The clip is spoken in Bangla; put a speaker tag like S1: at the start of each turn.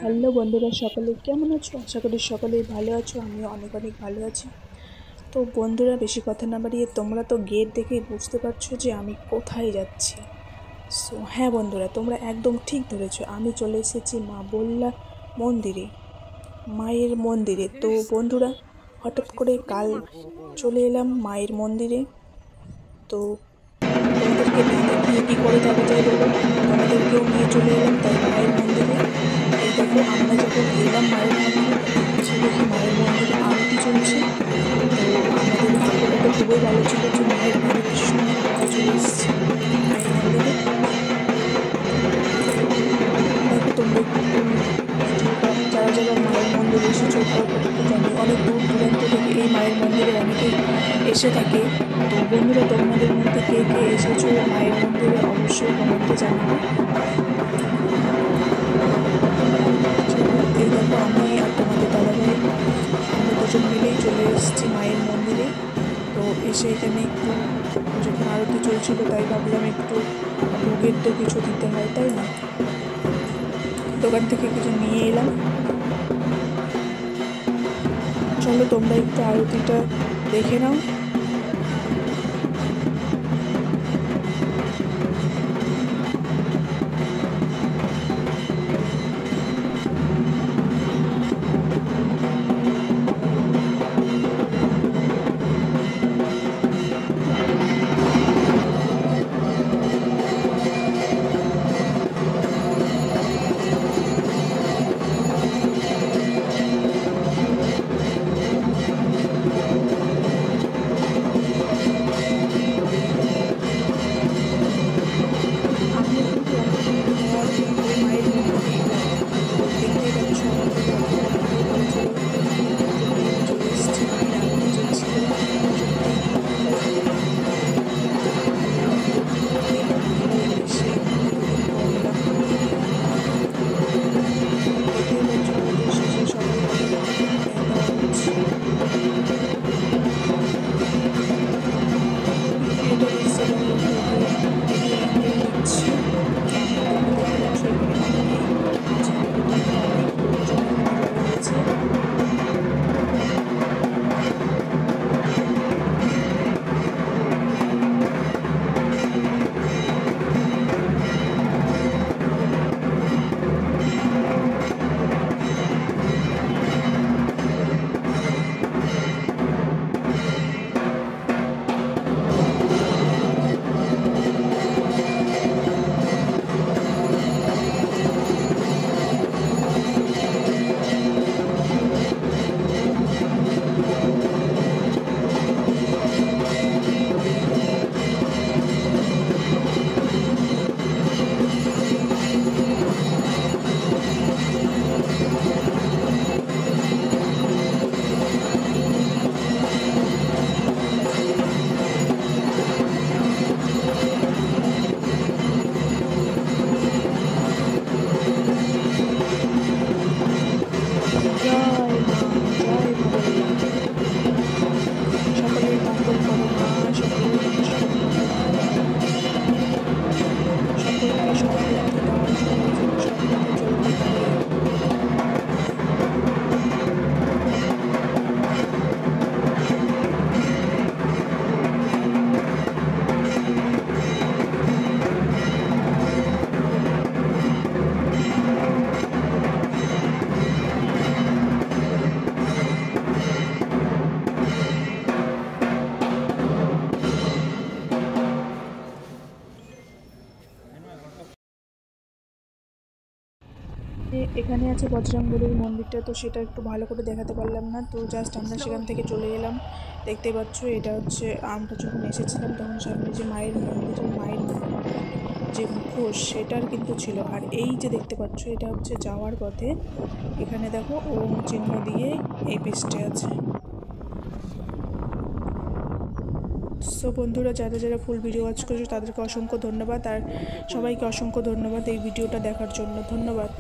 S1: হ্যালো বন্ধুরা, সকলে কেমন আছো? আশা করি সকলেই ভালো আছো। আমিও অনেক অনেক ভালো আছি। তো বন্ধুরা, বেশি কথা না বাড়িয়ে তোমরা তো গেট দেখেই বুঝতে পারছো যে আমি কোথায় যাচ্ছি। হ্যাঁ বন্ধুরা, তোমরা একদম ঠিক ধরেছো, আমি চলে এসেছি মা বল্লা মন্দিরে, মায়ের মন্দিরে। তো বন্ধুরা, হঠাৎ করে কাল চলে এলাম মায়ের মন্দিরে। তো তোমাদেরকে না দেখিয়ে কী করে যাওয়া যায় বলো? তোমাদেরকেও নিয়ে চলে এলাম তাই মায়ের মন্দিরে। এই দেখো, আমরা যখন এলাম মায়ের মন্দিরে তখন দেখি মায়ের মন্দিরে আরতি চলছে। তো আমাদের ভাগ্যটা খুবই ভালো ছিল যে মায়ের আরতির সময় আমরা চলে এসেছি মায়ের মন্দিরে। দেখো তোমরা ভিডিওটা, যারা যারা মায়ের মন্দিরে এসেছো তো জানি অনেক দূর দূরান্ত থেকে এই মায়ের মন্দিরে অনেকেই এসে থাকে। তো বন্ধুরা, তোমাদের মধ্যে কে কে এসেছো মায়ের মন্দিরে অবশ্যই কমেন্টে জানাবে। এই দেখো, আমি আর তোমাদের দাদাভাই আমরা দুজন মিলেই চলে এসেছি মায়ের মন্দিরে। তো এসে এখানে একটু যখন আরতি চলছিল তাই ভাবলাম একটু ভোগের তো কিছু দিতে হয়, তাই না? দোকান থেকে কিছু নিয়ে এলাম। চলো তোমরা একটু আরতিটা দেখে নাও। এখানে আছে বজরংবলীর মন্দিরটা, তো সেটা একটু ভালো করে দেখাতে পারলাম না। তো জাস্ট আমরা সেখান থেকে চলে এলাম। দেখতে পাচ্ছ, এটা হচ্ছে আমরা যখন এসেছিলাম তখন সামনে যে মায়ের মন্দিরের মায়ের যে মুখোশ সেটার কিন্তু ছিল। আর এই যে দেখতে পাচ্ছ, এটা হচ্ছে যাওয়ার পথে। এখানে দেখো ওম চিহ্ন দিয়ে এই পেজটা আছে। সো বন্ধুরা, যারা যারা ফুল ভিডিও ওয়াচ করেছো তাদেরকে অসংখ্য ধন্যবাদ, আর সবাইকে অসংখ্য ধন্যবাদ এই ভিডিওটা দেখার জন্য। ধন্যবাদ।